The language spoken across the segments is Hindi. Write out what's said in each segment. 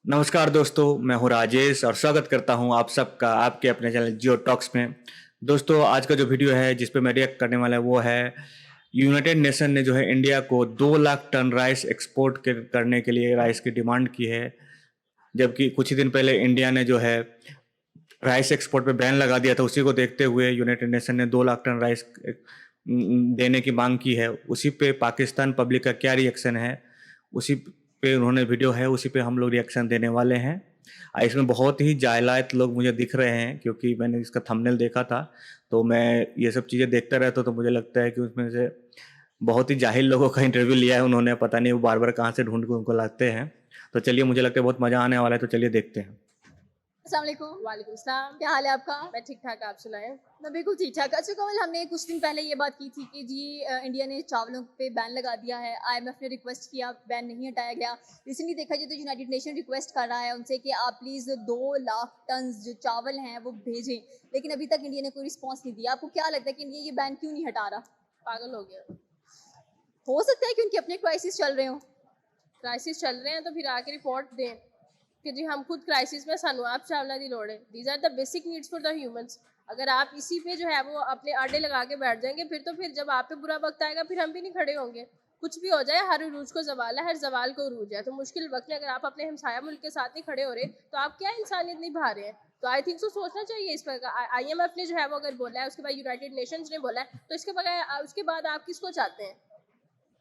नमस्कार दोस्तों, मैं हूँ राजेश और स्वागत करता हूँ आप सबका आपके अपने चैनल जियो टॉक्स में। दोस्तों, आज का जो वीडियो है जिस पे मैं रिएक्ट करने वाला है वो है यूनाइटेड नेशन ने जो है इंडिया को 2 लाख टन राइस एक्सपोर्ट करने के लिए राइस की डिमांड की है। जबकि कुछ ही दिन पहले इंडिया ने जो है राइस एक्सपोर्ट पे बैन लगा दिया था। उसी को देखते हुए यूनाइटेड नेशन ने 2 लाख टन राइस देने की मांग की है। उसी पे पाकिस्तान पब्लिक का क्या रिएक्शन है, उसी पे उन्होंने वीडियो है, उसी पे हम लोग रिएक्शन देने वाले हैं। इसमें बहुत ही जाहिलात लोग मुझे दिख रहे हैं क्योंकि मैंने इसका थंबनेल देखा था। तो मैं ये सब चीज़ें देखता रहता हूँ तो मुझे लगता है कि उसमें से बहुत ही जाहिल लोगों का इंटरव्यू लिया है उन्होंने, पता नहीं वो बार बार कहाँ से ढूंढ के उनको लाते हैं। तो चलिए, मुझे लगता है बहुत मज़ा आने वाला है, तो चलिए देखते हैं। अस्सलाम वालेकुम। वालेकुम सलाम। क्या हाल है आपका? मैं ठीक ठाक, आप सुनाएं। मैं बिल्कुल ठीक ठाक। अच्छा कमल, हमने कुछ दिन पहले ये बात की थी कि जी इंडिया ने चावलों पे बैन लगा दिया है। आईएमएफ ने रिक्वेस्ट किया, बैन नहीं हटाया गया। रिसेंटली देखा जाए तो यूनाइटेड नेशन रिक्वेस्ट कर रहा है उनसे कि आप प्लीज़ 2 लाख टन जो चावल हैं वो भेजें, लेकिन अभी तक इंडिया ने कोई रिस्पॉन्स नहीं दिया। आपको क्या लगता है कि इंडिया ये बैन क्यों नहीं हटा रहा? पागल हो गया। हो सकता है कि उनके अपने क्राइसिस चल रहे हों। क्राइसिस चल रहे हैं तो फिर आके रिपोर्ट दें कि जी हम खुद क्राइसिस में सानू आप चावला दी लोड़ है। These are the basic needs for the humans. अगर आप इसी पे जो है वो अपने आडे लगा के बैठ जाएंगे फिर जब आप पे बुरा वक्त आएगा फिर हम भी नहीं खड़े होंगे। कुछ भी हो जाए, हर उरूज को जवाल है, हर जवाल को उरूज है। तो मुश्किल वक्त में अगर आप अपने हमसाया मुल्क के साथ नहीं खड़े हो रहे तो आप क्या इंसानियत निभा रहे हैं? तो आई थिंक सो सोचना चाहिए इस पर। IMF ने जो है वो अगर बोला है, उसके बाद यूनाइटेड नेशंस ने बोला है, तो इसके बगैर उसके बाद आप किसको चाहते हैं?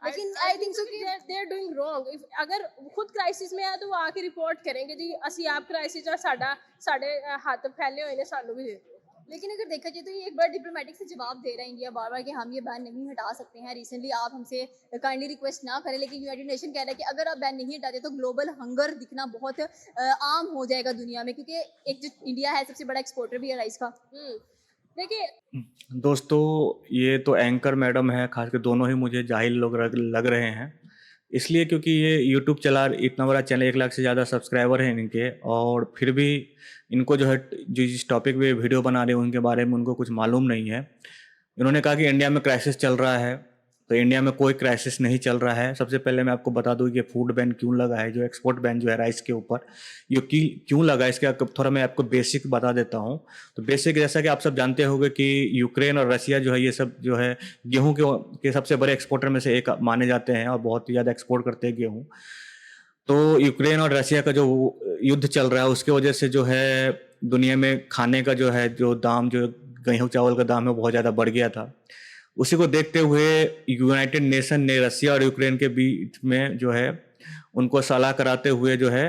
लेकिन आई थिंक सो कि दे आर डूइंग रॉन्ग। अगर खुद क्राइसिस में है तो वो आके रिपोर्ट करेंगे जी असी आप क्राइसिस आ साडे हाथ फैले हुए ने, सानू भी दे दो। लेकिन अगर देखा जाए तो ये एक बड़ा डिप्लोमेटिक से जवाब दे रहा है इंडिया बार बार कि हम ये बैन नहीं हटा सकते हैं। रिसेंटली आप हमसे काइंडली रिक्वेस्ट ना करें, लेकिन यूनाइटेड नेशन कह रहा है कि अगर आप बैन नहीं हटाते तो ग्लोबल हंगर दिखना बहुत आम हो जाएगा दुनिया में, क्योंकि एक जो इंडिया है सबसे बड़ा एक्सपोर्टर भी है राइस का। देखिए, दोस्तों, ये तो एंकर मैडम है, खास कर दोनों ही मुझे जाहिल लोग लग रहे हैं। इसलिए क्योंकि ये यूट्यूब चला, इतना बड़ा चैनल, 1 लाख से ज़्यादा सब्सक्राइबर हैं इनके, और फिर भी इनको जो है जो जिस टॉपिक पे वीडियो बना रहे हैं उनके बारे में उनको कुछ मालूम नहीं है। इन्होंने कहा कि इंडिया में क्राइसिस चल रहा है, तो इंडिया में कोई क्राइसिस नहीं चल रहा है। सबसे पहले मैं आपको बता दूं कि फूड बैन क्यों लगा है, जो एक्सपोर्ट बैन जो है राइस के ऊपर, ये क्यों लगा है, इसके थोड़ा मैं आपको बेसिक बता देता हूं। तो बेसिक, जैसा कि आप सब जानते होंगे कि यूक्रेन और रसिया जो है, ये सब जो है गेहूं के सबसे बड़े एक्सपोर्टर में से एक माने जाते हैं और बहुत ही ज़्यादा एक्सपोर्ट करते हैं गेहूँ। तो यूक्रेन और रसिया का जो युद्ध चल रहा है उसके वजह से जो है दुनिया में खाने का जो है जो दाम, जो गेहूं चावल का दाम है, बहुत ज़्यादा बढ़ गया था। उसी को देखते हुए यूनाइटेड नेशन ने रसिया और यूक्रेन के बीच में जो है उनको सलाह कराते हुए जो है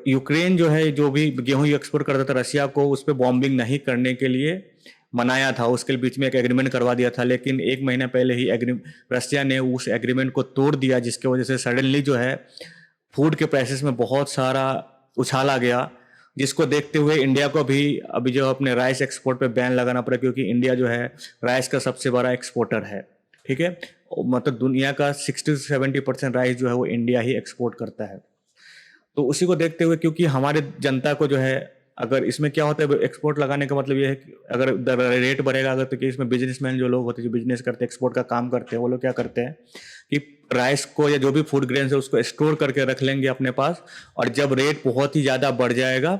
यूक्रेन जो है जो भी गेहूं एक्सपोर्ट करता था रसिया को, उस पर बॉम्बिंग नहीं करने के लिए मनाया था। उसके बीच में एक एग्रीमेंट करवा दिया था, लेकिन 1 महीना पहले ही रसिया ने उस एग्रीमेंट को तोड़ दिया, जिसकी वजह से सडनली जो है फूड के प्राइसेस में बहुत सारा उछाल आ गया, जिसको देखते हुए इंडिया को भी अभी जो अपने राइस एक्सपोर्ट पे बैन लगाना पड़ा, क्योंकि इंडिया जो है राइस का सबसे बड़ा एक्सपोर्टर है। ठीक है, मतलब दुनिया का 60 से 70% राइस जो है वो इंडिया ही एक्सपोर्ट करता है। तो उसी को देखते हुए, क्योंकि हमारे जनता को जो है, अगर इसमें क्या होता है एक्सपोर्ट लगाने का मतलब ये है कि अगर रेट बढ़ेगा, अगर तो कि इसमें बिजनेसमैन जो लोग होते हैं जो बिजनेस करते हैं, एक्सपोर्ट का काम करते हैं, वो लोग क्या करते हैं कि राइस को या जो भी फूड ग्रेन्स है उसको स्टोर करके रख लेंगे अपने पास, और जब रेट बहुत ही ज़्यादा बढ़ जाएगा,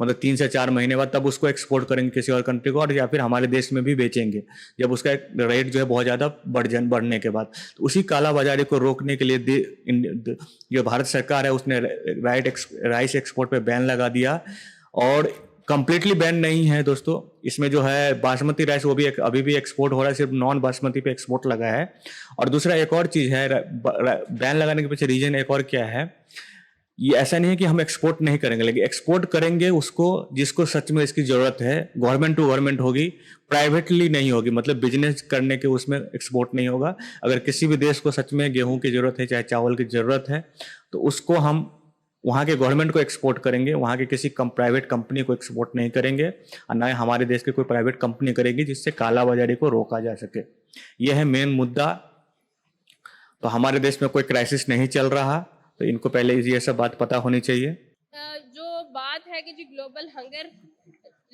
मतलब 3 से 4 महीने बाद, तब उसको एक्सपोर्ट करेंगे किसी और कंट्री को, और या फिर हमारे देश में भी बेचेंगे जब उसका रेट जो है बहुत ज़्यादा बढ़ने के बाद। तो उसी कालाबाजारी को रोकने के लिए जो भारत सरकार है उसने राइस एक्सपोर्ट पे बैन लगा दिया। और कंप्लीटली बैन नहीं है दोस्तों, इसमें जो है बासमती राइस वो भी अभी भी एक्सपोर्ट हो रहा है, सिर्फ नॉन बासमती पे एक्सपोर्ट लगा है। और दूसरा एक और चीज़ है, बैन लगाने के पीछे रीजन एक और क्या है, ये ऐसा नहीं है कि हम एक्सपोर्ट नहीं करेंगे, लेकिन एक्सपोर्ट करेंगे उसको जिसको सच में इसकी जरूरत है। गवर्नमेंट टू गवर्नमेंट होगी, प्राइवेटली नहीं होगी, मतलब बिजनेस करने के उसमें एक्सपोर्ट नहीं होगा। अगर किसी भी देश को सच में गेहूं की जरूरत है, चाहे चावल की जरूरत है, तो उसको हम वहाँ के गवर्नमेंट को एक्सपोर्ट करेंगे, वहाँ के किसी प्राइवेट कंपनी को एक्सपोर्ट नहीं करेंगे, और ना हमारे देश की कोई प्राइवेट कंपनी करेगी, जिससे कालाबाजारी को रोका जा सके। यह है मेन मुद्दा। तो हमारे देश में कोई क्राइसिस नहीं चल रहा, तो इनको पहले ये सब बात पता होनी चाहिए। जो बात है कि जी ग्लोबल हंगर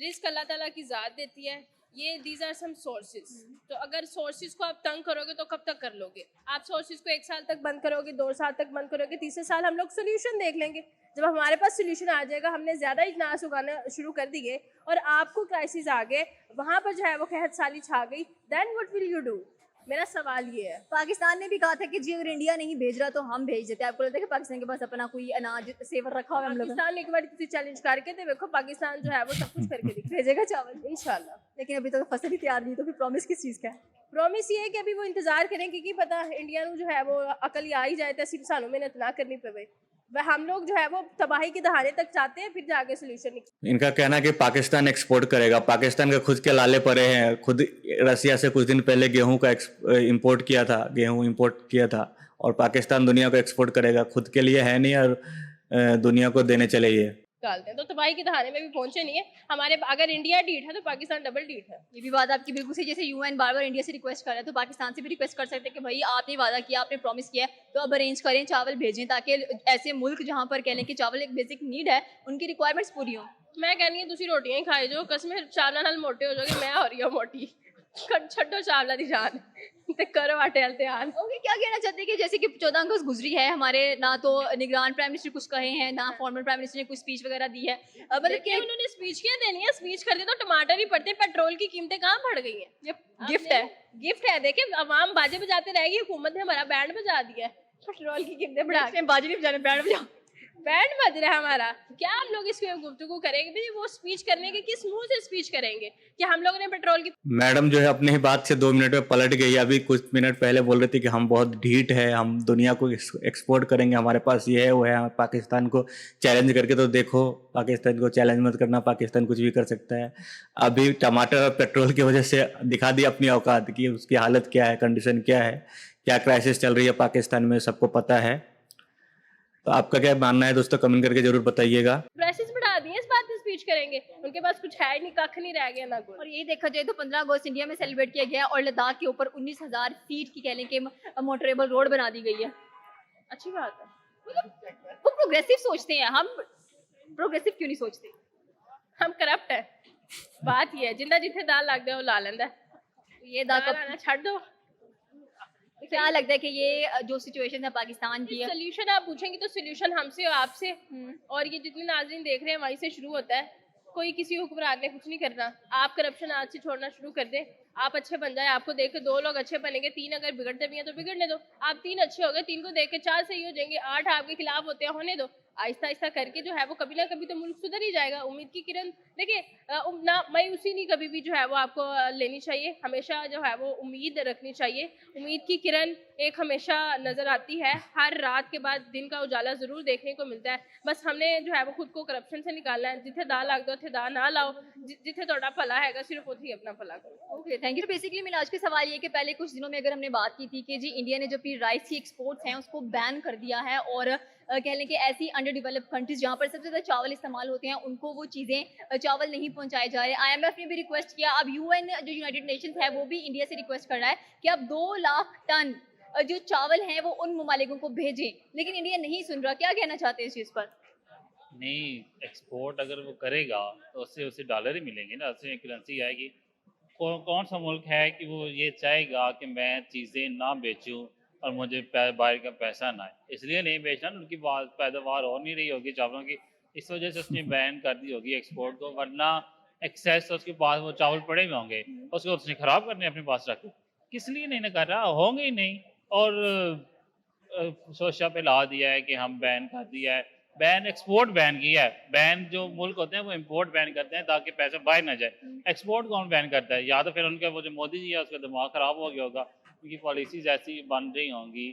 रिस्क अल्लाह ताला की ज़ात देती है, ये दीज आर सम सोर्सेज। तो अगर सोर्सेज को आप तंग करोगे तो कब तक कर लोगे? आप सोर्सेज को 1 साल तक बंद करोगे, 2 साल तक बंद करोगे, तीसरे साल हम लोग सोल्यूशन देख लेंगे। जब हमारे पास सोल्यूशन आ जाएगा, हमने ज़्यादा इजलास उगाना शुरू कर दिए और आपको क्राइसिस आ गए, वहाँ पर जो है वो कहत साली छा गई, then what will you do? मेरा सवाल ये है। पाकिस्तान ने भी कहा था कि जी अगर इंडिया नहीं भेज रहा तो हम भेज देते हैं। आपको लगता है कि पाकिस्तान के पास अपना कोई अनाज सेवर रखा हुआ है हम लोगों ने? पाकिस्तान एक बार किसी चैलेंज करके तो देखो, पाकिस्तान जो है वो सब कुछ करके दिखा भेजेगा चावल? इंशाल्लाह। लेकिन अभी तक फसल ही तैयार नहीं, तो फिर प्रॉमिस किस चीज़ का है? प्रॉमिस ये है कि अभी वो इंतजार करें कि पता इंडिया ਨੂੰ जो है वो अकल ही आ ही जाए तो सिर्फ सानू मेहनत ना करनी पवे। वह हम लोग जो है वो तबाही के दहाने तक चाहते हैं, फिर जाके सोल्यूशन इनका कहना है कि पाकिस्तान एक्सपोर्ट करेगा। पाकिस्तान के खुद के लाले पड़े हैं। खुद रसिया से कुछ दिन पहले गेहूं का इंपोर्ट किया था, गेहूं इंपोर्ट किया था, और पाकिस्तान दुनिया को एक्सपोर्ट करेगा। खुद के लिए है नहीं और दुनिया को देने चले ये। निकालते हैं, तो तबाही के दहाने में भी पहुंचे नहीं है हमारे। अगर इंडिया ढीठ है तो पाकिस्तान डबल ढीठ है। ये भी बात आपकी बिल्कुल सही। जैसे यूएन बार बार इंडिया से रिक्वेस्ट कर रहा है, तो पाकिस्तान से भी रिक्वेस्ट कर सकते हैं कि भाई आपने वादा किया, आपने प्रॉमिस किया है, तो अब अरेंज करें, चावल भेजें, ताकि ऐसे मुल्क जहाँ पर कह लें कि चावल एक बेसिक नीड है, उनकी रिक्वायरमेंट्स पूरी हों। मैं कहनी है तुसी रोटियां ही खाई जो, कसम चावल नाल मोटे हो जाओगे, मैं हो रही हूँ मोटी। छड्डो चावला दी जान ते करो आटे वाल ध्यान। ओके, क्या कहना चाहते हैं कि जैसे कि 14 अगस्त गुजरी है हमारे, ना तो निगरान प्राइम मिनिस्टर कुछ कहे हैं, ना फॉर्मर प्राइम मिनिस्टर ने कुछ स्पीच वगैरह दी है। मतलब कि उन्होंने स्पीच क्या देनी है? स्पीच करते तो टमाटर ही पड़ते, पेट्रोल की कीमतें कहाँ बढ़ गई हैं? ये गिफ्ट है, गिफ्ट है। देखिए अवाम बाजे बजाते रहेगी, हुकूमत ने हमारा बैंड बजा दिया है पेट्रोल की कीमतें बढ़ा के। बाजी नहीं बजाने, बैंड बजाओ। बैंड बज रहा है हमारा। क्या हम लोग इस पे गुफ्तगू करेंगे? भाई वो स्पीच करने के किस मुंह से स्पीच करेंगे कि हम लोगों ने पेट्रोल की। मैडम जो है अपने ही बात से 2 मिनट में पलट गई। अभी कुछ मिनट पहले बोल रही थी कि हम बहुत ढीठ है, हम दुनिया को एक्सपोर्ट करेंगे, हमारे पास ये है वो है। पाकिस्तान को चैलेंज करके तो देखो, पाकिस्तान को चैलेंज मत करना, पाकिस्तान कुछ भी कर सकता है। अभी टमाटर और पेट्रोल की वजह से दिखा दी अपनी औकात की उसकी हालत क्या है, कंडीशन क्या है, क्या क्राइसिस चल रही है पाकिस्तान में, सबको पता है। तो आपका क्या मानना है दोस्तों, कमेंट करके जरूर बताइएगा। प्राइसेस बढ़ा दिए, इस बात पे स्पीच करेंगे? उनके पास कुछ है नहीं, कख नहीं रह गया ना कुछ। और यही देखा जाए तो 15 अगस्त इंडिया में सेलिब्रेट किया गया और लद्दाख के ऊपर 19,000 फीट की कह लें कि मोटरेबल रोड बना दी गई है। अच्छी बात है। वो प्रोग्रेसिव सोचते हैं, हम प्रोग्रेसिव क्यों नहीं सोचते? हम करप्ट है। बात ये है, जिंदा जिथे दाल लग जाए वो ला लेंदा है। ये दाल आना छड़ दो। क्या लगता है कि ये जो सिचुएशन है पाकिस्तान की है, सोल्यूशन आप पूछेंगे तो सोल्यूशन हमसे और आपसे और ये जितने नाज़रीन देख रहे हैं वहीं से शुरू होता है। कोई किसी हुक्मरान ने कुछ नहीं करना। आप करप्शन आज से छोड़ना शुरू कर दें, आप अच्छे बन जाए। आपको देख के 2 लोग अच्छे बनेंगे, 3 अगर बिगड़ते भी हैं तो बिगड़ने दो। आप 3 अच्छे हो गए, 3 को देख के 4 सही हो जाएंगे, 8 आपके खिलाफ होते हैं, होने दो। आहिस्ता आहिस्ता करके जो है वो कभी ना कभी तो मुल्क सुधर ही जाएगा। उम्मीद की किरण देखिए, ना मायूसी नहीं कभी भी जो है वो आपको लेनी चाहिए। हमेशा जो है वो उम्मीद रखनी चाहिए। उम्मीद की किरण एक हमेशा नजर आती है। हर रात के बाद दिन का उजाला जरूर देखने को मिलता है। बस हमने जो है वो खुद को करप्शन से निकालना है। जिथे दा लग दो उथे दा ना लाओ, जिथे थोड़ा भला है सिर्फ उथे ही अपना भला करो। Okay, thank you. बेसिकली मेरा आज का सवाल ये कि पहले कुछ दिनों में अगर हमने बात की थी कि जी इंडिया ने जो अपनी राइस की एक्सपोर्ट्स हैं उसको बैन कर दिया है, और कह लें कि ऐसी अंडर डेवलप्ड कंट्रीज जहाँ पर सबसे ज़्यादा चावल इस्तेमाल होते हैं उनको वो चीज़ें चावल नहीं पहुँचाए जा रहे। IMF ने भी रिक्वेस्ट किया, अब UN जो यूनाइटेड नेशंस है वो भी इंडिया से रिक्वेस्ट कर रहा है कि अब 2 लाख टन जो चावल हैं वो उन ममालिकों को भेजें, लेकिन इंडिया नहीं सुन रहा। क्या कहना चाहते हैं इस चीज़ पर? नहीं, एक्सपोर्ट अगर वो करेगा तो उससे उसे डॉलर ही मिलेंगे ना, उससे करेंसी आएगी। कौन सा मुल्क है कि वो ये चाहेगा कि मैं चीज़ें ना बेचूं और मुझे बाहर का पैसा ना आए? इसलिए नहीं बेचना, उनकी पैदावार हो नहीं रही होगी चावलों की, इस वजह से उसने बैन कर दी होगी एक्सपोर्ट को। वरना एक्सेस तो उसके पास वो चावल पड़े हुए होंगे, उसको उसने ख़राब करने अपने पास रख, किस लिए नहीं ना कर रहा, होंगे ही नहीं। और सोशा पे ला दिया है कि हम बैन कर दिया है, बैन एक्सपोर्ट बैन किया है। बैन जो मुल्क होते हैं वो इंपोर्ट बैन करते हैं ताकि पैसा बाहर ना जाए। एक्सपोर्ट कौन बैन करता है? या तो फिर उनका वो जो मोदी जी है उसका दिमाग ख़राब हो गया होगा, उनकी पॉलिसीज ऐसी बन रही होंगी,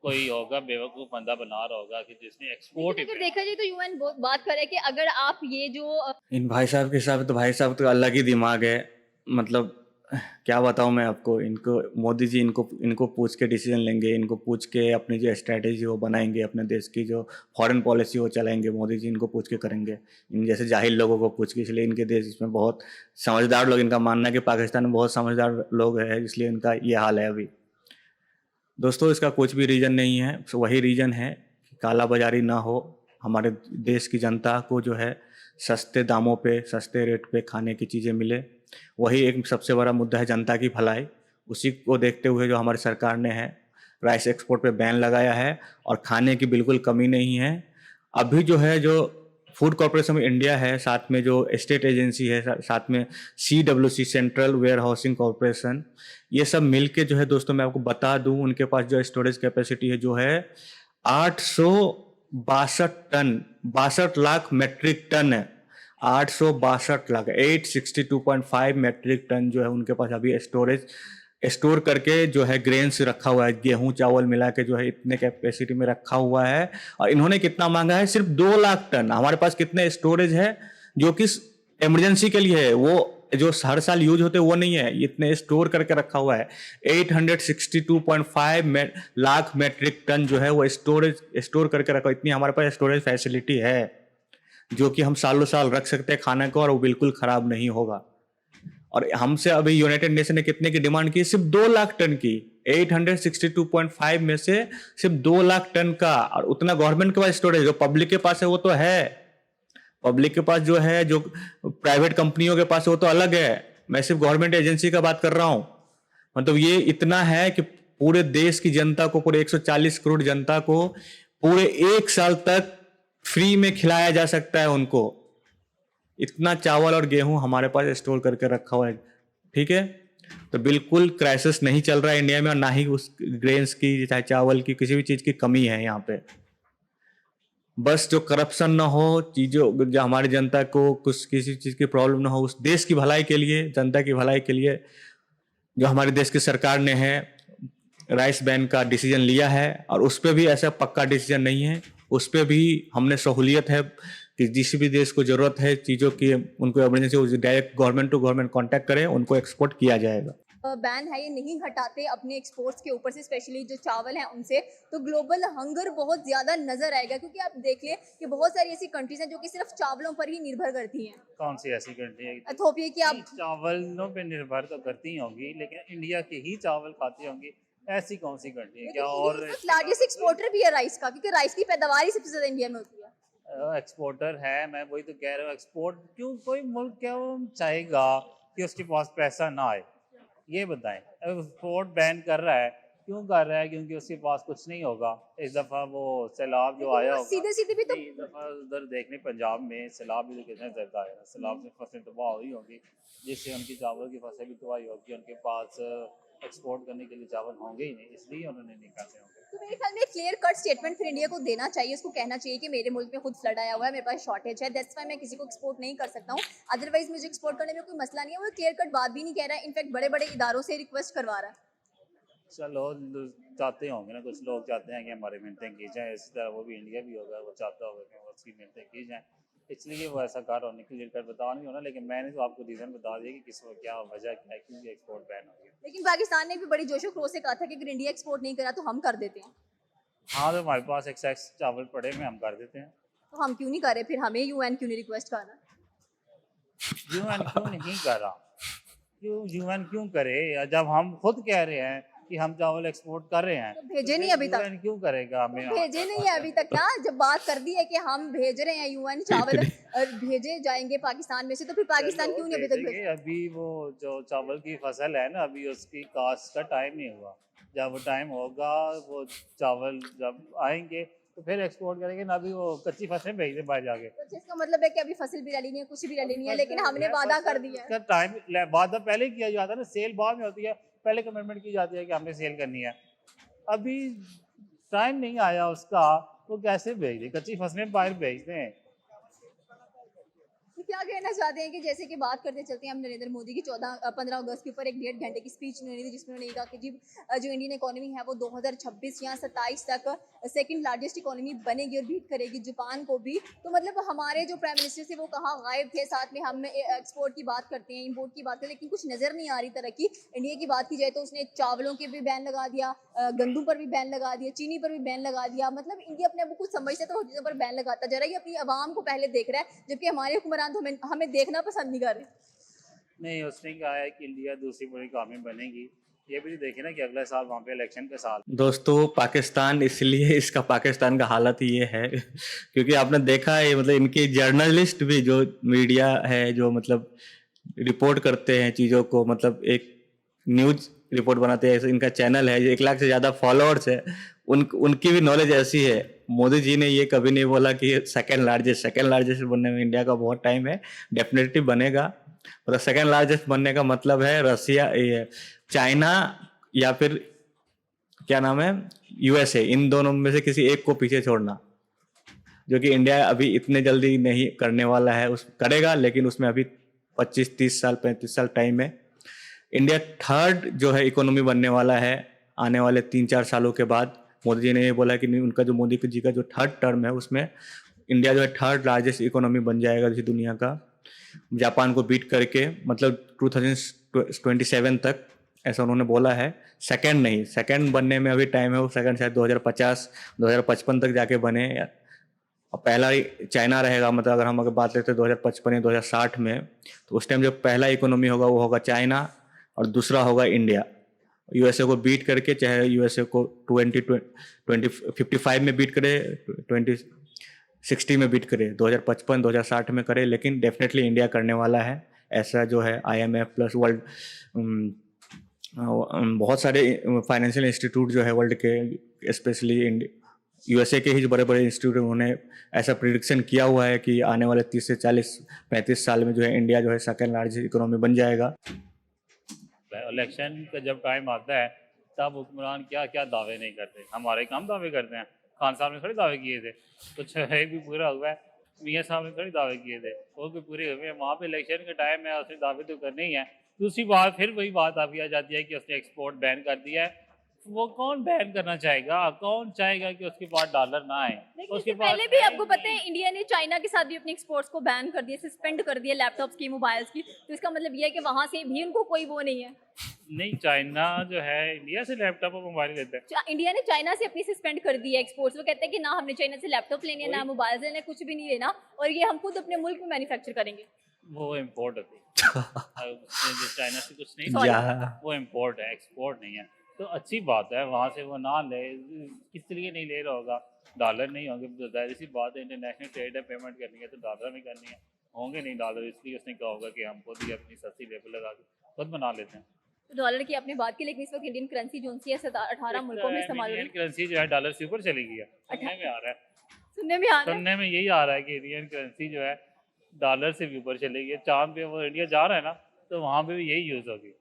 कोई होगा बेवकूफ़ बंदा बना रहा होगा कि जिसने एक्सपोर्ट ही अगर देखा जाए तो UN बात करे कि अगर आप ये जो इन भाई साहब के हिसाब से तो भाई साहब तो अलग ही दिमाग है। मतलब क्या बताऊं मैं आपको, इनको मोदी जी इनको पूछ के डिसीजन लेंगे, इनको पूछ के अपनी जो स्ट्रैटेजी वो बनाएंगे, अपने देश की जो फॉरेन पॉलिसी वो चलाएंगे, मोदी जी इनको पूछ के करेंगे, इन जैसे जाहिल लोगों को पूछ के। इसलिए इनके देश इसमें बहुत समझदार लोग, इनका मानना है कि पाकिस्तान में बहुत समझदार लोग हैं, इसलिए इनका ये हाल है अभी। दोस्तों इसका कुछ भी रीज़न नहीं है, वही रीज़न है कि काला बाजारी ना हो, हमारे देश की जनता को जो है सस्ते दामों पे, सस्ते रेट पे खाने की चीज़ें मिले। वही एक सबसे बड़ा मुद्दा है, जनता की भलाई। उसी को देखते हुए जो हमारी सरकार ने है राइस एक्सपोर्ट पे बैन लगाया है, और खाने की बिल्कुल कमी नहीं है। अभी जो है जो फूड कॉर्पोरेशन ऑफ इंडिया है, साथ में जो स्टेट एजेंसी है, साथ में CWC central warehousing corporation, ये सब मिलके जो है दोस्तों मैं आपको बता दूं, उनके पास जो स्टोरेज कैपेसिटी है जो है 862 टन, 62 लाख मेट्रिक टन है। 862 लाख, 862.5 मेट्रिक टन जो है उनके पास अभी स्टोर करके जो है ग्रेन्स रखा हुआ है, गेहूं चावल मिला के जो है इतने कैपेसिटी में रखा हुआ है। और इन्होंने कितना मांगा है? सिर्फ 2 लाख टन। हमारे पास कितने स्टोरेज है जो कि इमरजेंसी के लिए है, वो जो हर साल यूज होते वो नहीं है, इतने स्टोर करके रखा हुआ है। 862.5 लाख मेट्रिक टन जो है वो स्टोर करके रखा, इतनी हमारे पास स्टोरेज फैसिलिटी है जो कि हम सालों साल रख सकते हैं खाने को और वो बिल्कुल खराब नहीं होगा। और हमसे अभी यूनाइटेड नेशन ने कितने की डिमांड की? सिर्फ 2 लाख टन की। 862.5 में से सिर्फ 2 लाख टन का, और उतना गवर्नमेंट के पास स्टोरेज, जो पब्लिक के पास है वो तो है, पब्लिक के पास जो है, जो प्राइवेट कंपनियों के पास है वो तो अलग है। मैं सिर्फ गवर्नमेंट एजेंसी का बात कर रहा हूं। मतलब ये इतना है कि पूरे देश की जनता को, पूरे 140 करोड़ जनता को पूरे 1 साल तक फ्री में खिलाया जा सकता है उनको। इतना चावल और गेहूं हमारे पास स्टोर करके रखा हुआ है। ठीक है, तो बिल्कुल क्राइसिस नहीं चल रहा है इंडिया में, और ना ही उस ग्रेन्स की, चाहे चावल की, किसी भी चीज की कमी है यहाँ पे। बस जो करप्शन ना हो, चीजों जो हमारी जनता को कुछ किसी चीज की प्रॉब्लम ना हो, उस देश की भलाई के लिए, जनता की भलाई के लिए जो हमारे देश की सरकार ने है राइस बैन का डिसीजन लिया है, और उस पर भी ऐसा पक्का डिसीजन नहीं है, उस पर भी हमने सहूलियत है कि जिस भी देश को जरूरत है चीज़ों की, उनको emergency direct government to government contact करें, उनको एक्सपोर्ट किया जाएगा। बैन है ये नहीं हटाते अपने एक्सपोर्ट्स के ऊपर से, स्पेशली जो चावल है उनसे, तो ग्लोबल हंगर बहुत ज़्यादा नजर आएगा। क्योंकि आप देख लें कि बहुत सारी ऐसी कंट्रीज हैं जो कि सिर्फ चावलों पर ही निर्भर करती हैं। कौन सी ऐसी कंट्री है? इथोपिया की आप चावलों पे निर्भर तो करती होंगी, लेकिन इंडिया के ही चावल खाती होंगी, ऐसी कौन सी कंट्री है क्या? और लार्जेस्ट एक्सपोर्टर भी है राइस का, क्योंकि राइस की पैदावार ही सबसे ज़्यादा इंडिया में होती है। एक्सपोर्टर है, मैं वही तो कह रहा हूँ, एक्सपोर्ट क्यों, कोई मुल्क क्यों चाहेगा कि उसके पास पैसा ना आए? ये बताएं। एक्सपोर्ट बैन कर रहा है, क्यों कर रहा है? क्योंकि उसके पास कुछ नहीं होगा। इस दफ़ा वो सैलाब जो आया होगा, सीधे सीधे भी तो इस दफ़ा उधर देखने पंजाब में सैलाब भी तो कितने ज़्यादा आया, सैलाब से फसलें तबाह हुई होंगी, जिससे उनकी चावल की फसल भी तबाही होगी। उनके पास एक्सपोर्ट करने के लिए चावल होंगे ही नहीं, इसलिए उन्होंने नहीं करते होंगे। तो मेरे ख्याल में क्लियर कट स्टेटमेंट फिर इंडिया को देना चाहिए। उसको कहना चाहिए कि मेरे मुल्क में खुद फ्लड आया हुआ है, मेरे पास शॉर्टेज है, दैट्स व्हाई मैं किसी को एक्सपोर्ट नहीं कर सकता हूँ, अदरवाइज मुझे एक्सपोर्ट करने में कोई मसला नहीं है। वो क्लियर कट बात भी नहीं कह रहा है, इनफैक्ट बड़े बड़े इदारों से रिक्वेस्ट करवा रहा है। चलो, चाहते होंगे ना, कुछ लोग चाहते हैं कि हमारी मिन्नतें की जाएं, इसी तरह वो भी इंडिया भी होगा, वो चाहता होगा कि उसकी मिन्नतें की जाएं, इसलिए वो ऐसा कर रहा क्लियर कर बता नहीं होना। लेकिन मैंने तो आपको रीज़न बता दिया कि किस क्या वजह क्या है, क्योंकि एक्सपोर्ट बैन हो गया। लेकिन पाकिस्तान ने भी बड़ी जोशो खरोश से कहा था कि अगर इंडिया एक्सपोर्ट नहीं करा तो हम कर देते हैं। हाँ, तो हमारे पास एक्सेस चावल पड़े में हम कर देते हैं। तो हम क्यों नहीं कर रहे? फिर हमें यूएन क्यों नहीं रिक्वेस्ट कर रहा? यूएन क्यों नहीं कर रहा? क्यों यूएन क्यों करे जब हम खुद कह रहे हैं कि हम चावल एक्सपोर्ट कर रहे हैं? तो भेजे नहीं अभी तक। यूएन क्यों करेगा हमें? भेजे नहीं है अभी तक ना, जब बात कर दी है कि हम भेज रहे हैं यूएन चावल और भेजे जाएंगे पाकिस्तान में से, तो फिर पाकिस्तान क्यों नहीं अभी तक भेजा? अभी वो जो चावल की फसल है ना, अभी उसकी कास्ट का टाइम नहीं हुआ। जब वो टाइम होगा, वो चावल जब आएंगे तो फिर एक्सपोर्ट करेंगे ना। अभी वो कच्ची फसलें भेजते बाहर जाके। तो इसका मतलब है कि अभी फसल भी डाली नहीं है, कुछ भी डाली नहीं है, लेकिन हमने वादा कर दिया है। टाइम वादा पहले किया जाता है ना, सेल बाद में होती है, पहले कमिटमेंट की जाती है कि हमने सेल करनी है। अभी टाइम नहीं आया उसका, वो कैसे भेज दें? कच्ची फसलें बाहर भेजते हैं। तो क्या कहना चाहते हैं कि जैसे कि बात करते चलते हैं हम नरेंद्र मोदी की 15 अगस्त के ऊपर एक 1.5 घंटे की स्पीच उन्होंने दी, जिसमें उन्होंने कहा कि जी जो इंडियन इकोनॉमी है वो 2026 या 27 तक सेकंड लार्जेस्ट इकोनॉमी बनेगी और बीट करेगी जापान को भी। तो मतलब हमारे जो प्राइम मिनिस्टर थे वो कहाँ गायब थे? साथ में हम एक्सपोर्ट की बात करते हैं, इम्पोर्ट की बात करते हैं, लेकिन कुछ नज़र नहीं आ रही तरक्की। इंडिया की बात की जाए तो उसने चावलों के भी बैन लगा दिया, गंदम पर भी बैन लगा दिया, चीनी पर भी बैन लगा दिया। मतलब इंडिया अपने आप को कुछ समझते तो चीज़ों पर बैन लगाता जा रहा है, ये अपनी आवाम को पहले देख रहा है, जबकि हमारे हुक्मरान तो हमें देखना पसंद नहीं कर रहे। नहीं, उसने कहा है कि इंडिया दूसरी बड़ी इकॉनमी बनेगी। ये भी देखे ना कि अगले साल वहाँ पे इलेक्शन के साल। दोस्तों, पाकिस्तान, इसलिए इसका पाकिस्तान का हालत ये है क्योंकि आपने देखा है, मतलब इनके जर्नलिस्ट भी, जो मीडिया है, जो मतलब रिपोर्ट करते हैं चीज़ों को, मतलब एक न्यूज़ रिपोर्ट बनाते हैं, इनका चैनल है, 1 लाख से ज़्यादा फॉलोअर्स है, उनकी भी नॉलेज ऐसी है। मोदी जी ने ये कभी नहीं बोला कि सेकंड लार्जेस्ट बनने में इंडिया का बहुत टाइम है, डेफिनेटली बनेगा। मतलब सेकंड लार्जेस्ट बनने का मतलब है रसिया, ये चाइना या फिर क्या नाम है, यूएसए, इन दोनों में से किसी एक को पीछे छोड़ना, जो कि इंडिया अभी इतने जल्दी नहीं करने वाला है। उस करेगा, लेकिन उसमें अभी 25-30 साल 35 साल टाइम है। इंडिया थर्ड जो है इकोनॉमी बनने वाला है आने वाले 3-4 सालों के बाद। मोदी जी ने ये बोला कि नहीं, उनका जो मोदी जी का जो थर्ड टर्म है उसमें इंडिया जो है थर्ड लार्जेस्ट इकोनॉमी बन जाएगा जैसे दुनिया का, जापान को बीट करके, मतलब 2027 तक, ऐसा उन्होंने बोला है। सेकंड नहीं, सेकंड बनने में अभी टाइम है, वो सेकंड शायद 2050-2055 तक जाके बने। और पहला ही चाइना रहेगा, मतलब अगर बात लेते हैं 2055 या 2060 में, तो उस टाइम जो पहला इकोनॉमी होगा वो होगा चाइना और दूसरा होगा इंडिया। यूएसए को बीट करके, चाहे यूएसए को 2055 में बीट करे, 2060 में बीट करे, 2055-2060 में करे, लेकिन डेफिनेटली इंडिया करने वाला है। ऐसा जो है आईएमएफ प्लस वर्ल्ड, बहुत सारे फाइनेंशियल इंस्टीट्यूट जो है वर्ल्ड के, स्पेशली यूएसए के ही जो बड़े बड़े इंस्टीट्यूट, उन्होंने ऐसा प्रिडिक्शन किया हुआ है कि आने वाले 30 से 40-35 साल में जो है इंडिया जो है सेकेंड लार्जेस्ट इकोनॉमी बन जाएगा। इलेक्शन का जब टाइम आता है तब हुक्मरान क्या क्या दावे नहीं करते, हमारे काम दावे करते हैं। खान साहब ने थोड़े दावे किए थे, कुछ है भी पूरा हुआ है। मियाँ साहब ने थोड़ी दावे किए थे, वो भी पूरे हुए हैं। वहाँ पे इलेक्शन का टाइम है, उसने दावे तो करने ही है। दूसरी बात, फिर वही बात आ जाती है कि उसने एक्सपोर्ट बैन कर दिया है। वो कौन बैन करना चाहेगा? कौन चाहेगा कि उसके पास डॉलर ना आए? लेकिन उसके इससे पास पहले भी है आपको पता नहीं। है इंडिया ने चाइना के साथ भी अपनी एक्सपोर्ट्स को बैन कर दिया, सस्पेंड कर दिया, लैपटॉप्स की, मोबाइल्स की। तो इसका मतलब ये है कि वहां से भी उनको कोई वो नहीं है। नहीं, चाइना जो है इंडिया से लैपटॉप और मोबाइल लेता है। इंडिया ने चाइना से अपनी सस्पेंड कर दी है एक्सपोर्ट्स। वो कहते हैं कि ना हमने चाइना से लैपटॉप लेने हैं, ना मोबाइल लेने, कुछ भी नहीं लेना, और ये हम खुद अपने मुल्क में मैन्युफैक्चर करेंगे। वो इम्पोर्ट होती है। जो चाइना से कुछ नहीं, या वो इम्पोर्ट है, एक्सपोर्ट नहीं है। तो अच्छी बात है, वहाँ से वो ना ले। किस लिए नहीं ले रहा होगा? डॉलर नहीं होंगे तो जाहिर सी बात है, इंटरनेशनल ट्रेड है, पेमेंट करनी है तो डॉलर में करनी है। होंगे नहीं डॉलर, इसलिए उसने कहा होगा कि हम खुद ही अपनी सस्ती लेवल लगा के खुद बना लेते हैं। डॉलर की आपने बात की, लेकिन इस वक्त इंडियन करेंसी जो सी है 18 मुल्कों में इस्तेमाल हो रही इंडियन करेंसी जो है डॉलर से ऊपर चली गई है, सुनने में आ रहा है। सुनने में आ रहा है। सुनने में यही आ रहा है कि इंडियन करेंसी जो है डॉलर से भी ऊपर चली गई है। चांद पे वो इंडिया जा रहा है ना, तो वहाँ पे भी यही यूज़ होगी।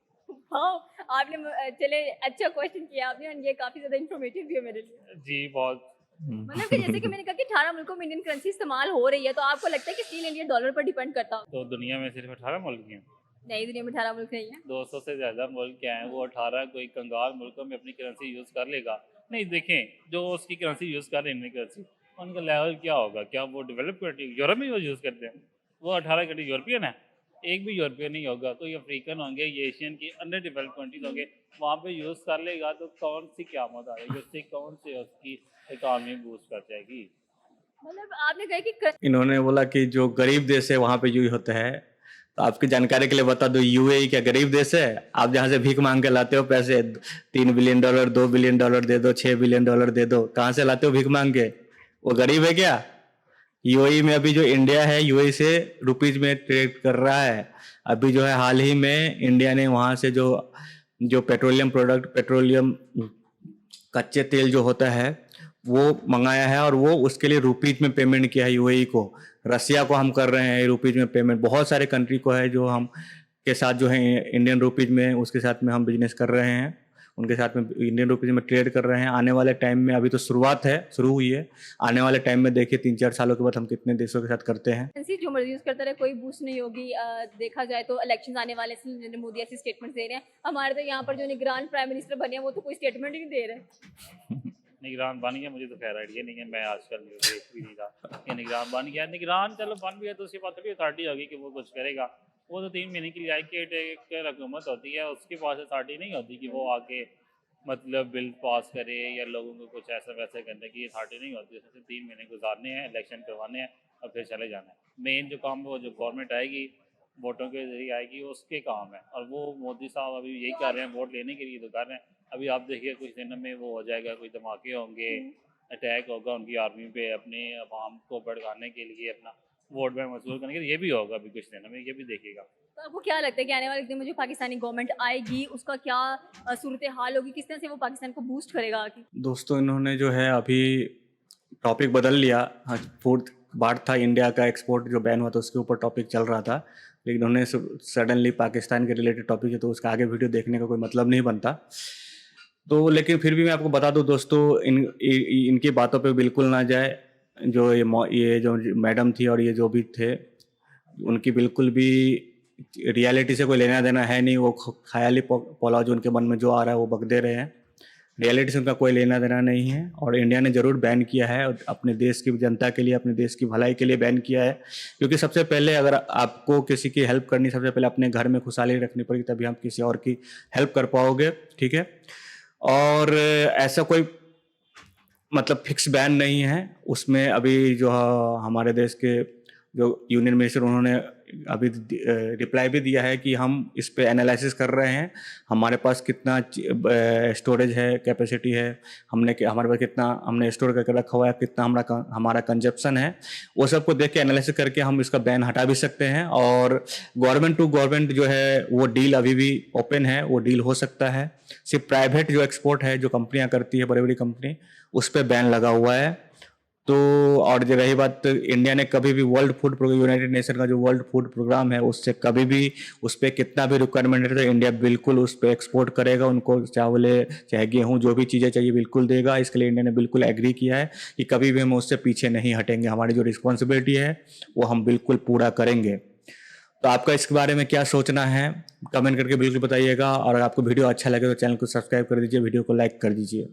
हाँ, आपने चले अच्छा क्वेश्चन किया आपने, और ये काफी ज्यादा इंफॉर्मेटिव भी है मेरे लिए। जी बहुत। मतलब कि जैसे कि मैंने कहा कि 18 मुल्कों में इंडियन करेंसी इस्तेमाल हो रही है, तो आपको लगता है कि स्टील इंडिया डॉलर पर डिपेंड करता हो? तो दुनिया में सिर्फ 18 मुल्क हैं। नहीं, दुनिया में 18 मुल्क नहीं है। 200 से ज़्यादा मुल्क क्या हैं, वो 18 कोई कंगाल मुल्कों में अपनी करेंसी यूज़ कर लेगा? नहीं, देखें जो उसकी करेंसी यूज़ कर रहे हैं, इंडियन करेंसी, उनका लेवल क्या होगा? क्या वो डेवलप कंट्री यूरोप में वो यूज़ करते हैं? वो 18 कंट्री यूरोपियन है? एक भी यूरोपियन नहीं होगा, कोई अफ्रीकन होंगे, ये एशियन की अंडर डेवलप कंट्रीज होंगे, वहाँ पे यूज़ कर लेगा तो कौन सी क़यामत आएगी? उससे कौन सी उसकी इकॉनमी बूस्ट कर जाएगी? मतलब आपने कहा कि इन्होंने बोला कि जो गरीब देश है वहाँ पे यूज होता है। तो आपकी जानकारी के लिए बता दो, यूएई क्या गरीब देश है? आप जहाँ से भीख मांग के लाते हो पैसे, $3 बिलियन, $2 बिलियन दे दो, $6 बिलियन दे दो, कहाँ से लाते हो भीख मांग के? वो गरीब है क्या? यूएई में अभी जो इंडिया है, यूएई से रुपीज में ट्रेड कर रहा है। अभी जो है हाल ही में इंडिया ने वहाँ से जो जो पेट्रोलियम प्रोडक्ट, पेट्रोलियम कच्चे तेल जो होता है वो मंगाया है, और वो उसके लिए रुपीज में पेमेंट किया है यूएई को। रसिया को हम कर रहे हैं रुपीज में पेमेंट, बहुत सारे कंट्री को है जो हम के साथ जो है इंडियन रुपीज में, उसके साथ में हम बिजनेस कर रहे हैं, उनके साथ में इंडियन रुपीज में ट्रेड कर रहे हैं। आने वाले टाइम में, अभी तो शुरुआत है, शुरू हुई है, आने वाले टाइम में देखिए 3-4 सालों के बाद हम कितने देशों के साथ करते हैं। करेंसी जो मर्जी यूज करता रहे, कोई बूस्ट नहीं होगी। देखा जाए तो इलेक्शंस आने वाले हैं, नरेंद्र मोदी ऐसी स्टेटमेंट दे रहे हैं। हमारे तो यहाँ पर जो निगरान प्राइम मिनिस्टर बने हैं वो तो कोई स्टेटमेंट ही नहीं दे रहे। निगरान बन गया, मुझे तो खैर आइडिया नहीं है, मैं आजकल न्यूज़ देख भी नहीं रहा कि निगरान बन गया। निगरान चलो बन गया तो उसके पास थोड़ी अथॉरिटी होगी कि वो कुछ करेगा। वो तो 3 महीने के लिए आई के हुकूमत होती है, उसके पास अथॉरिटी नहीं होती कि वो आके मतलब बिल पास करे या लोगों को कुछ ऐसा वैसा करने की अथॉरिटी नहीं होती। उसमें 3 महीने गुजारने हैं, इलेक्शन करवाने हैं और फिर चले जाना है। मेन जो काम है वो जो गवर्नमेंट आएगी, वोटों के जरिए आएगी, उसके काम है। और वो मोदी साहब अभी यही कर रहे हैं, वोट लेने के लिए तो कर रहे हैं। अभी आप देखिए कुछ दिनों में वो हो जाएगा, कोई धमाके होंगे, अटैक होगा उनकी आर्मी पे, अपने अवाम को भड़काने के लिए अपना वोट बैंक वसूल करेंगे, ये भी होगा अभी कुछ दिन में, ये भी देखिएगा। तो आपको क्या लगता है कि आने वाले दिन में जो पाकिस्तानी गवर्नमेंट आएगी उसका क्या सूरत हाल होगी, किस तरह से वो पाकिस्तान को बूस्ट करेगा आगे? दोस्तों इन्होंने जो है अभी टॉपिक बदल लिया। हाँ, फूड बात था इंडिया का एक्सपोर्ट जो बैन हुआ था उसके ऊपर टॉपिक चल रहा था, लेकिन उन्होंने सडनली पाकिस्तान के रिलेटेड टॉपिक है तो उसका आगे वीडियो देखने का कोई मतलब नहीं बनता। तो लेकिन फिर भी मैं आपको बता दूं दोस्तों, इनकी बातों पे बिल्कुल ना जाए। जो ये जो मैडम थी और ये जो भी थे, उनकी बिल्कुल भी रियलिटी से कोई लेना देना है नहीं। वो ख्याली पौला जो उनके मन में जो आ रहा है वो बक दे रहे हैं, रियलिटी से उनका कोई लेना देना नहीं है। और इंडिया ने ज़रूर बैन किया है और अपने देश की जनता के लिए, अपने देश की भलाई के लिए बैन किया है, क्योंकि सबसे पहले अगर आपको किसी की हेल्प करनी, सबसे पहले अपने घर में खुशहाली रखनी पड़ेगी, तभी हम किसी और की हेल्प कर पाओगे, ठीक है। और ऐसा कोई मतलब फिक्स बैन नहीं है उसमें। अभी जो हमारे देश के जो यूनियन मिनिस्टर, उन्होंने अभी रिप्लाई भी दिया है कि हम इस पे एनालिसिस कर रहे हैं, हमारे पास कितना स्टोरेज है, कैपेसिटी है, हमारे पास कितना हमने स्टोर करके रखा हुआ है, कितना हमारा कंजप्शन है, वो सब को देख के एनालिसिस करके हम इसका बैन हटा भी सकते हैं। और गवर्नमेंट टू गवर्नमेंट जो है वो डील अभी भी ओपन है, वो डील हो सकता है। सिर्फ प्राइवेट जो एक्सपोर्ट है, जो कंपनियां करती है, बड़ी बड़ी कंपनी, उस पर बैन लगा हुआ है। तो और जो रही बात, इंडिया ने कभी भी world food programme, united nation का जो वर्ल्ड फूड प्रोग्राम है, उससे कभी भी उस पर कितना भी रिक्वायरमेंट है तो इंडिया बिल्कुल उस पर एक्सपोर्ट करेगा। उनको चावल चाहे गेहूँ जो भी चीज़ें चाहिए बिल्कुल देगा। इसके लिए इंडिया ने बिल्कुल एग्री किया है कि कभी भी हम उससे पीछे नहीं हटेंगे। हमारी जो रिस्पॉन्सिबिलिटी है वो हम बिल्कुल पूरा करेंगे। तो आपका इसके बारे में क्या सोचना है कमेंट करके बिल्कुल बताइएगा। और अगर आपको वीडियो अच्छा लगे तो चैनल को सब्सक्राइब कर दीजिए, वीडियो को लाइक कर दीजिए।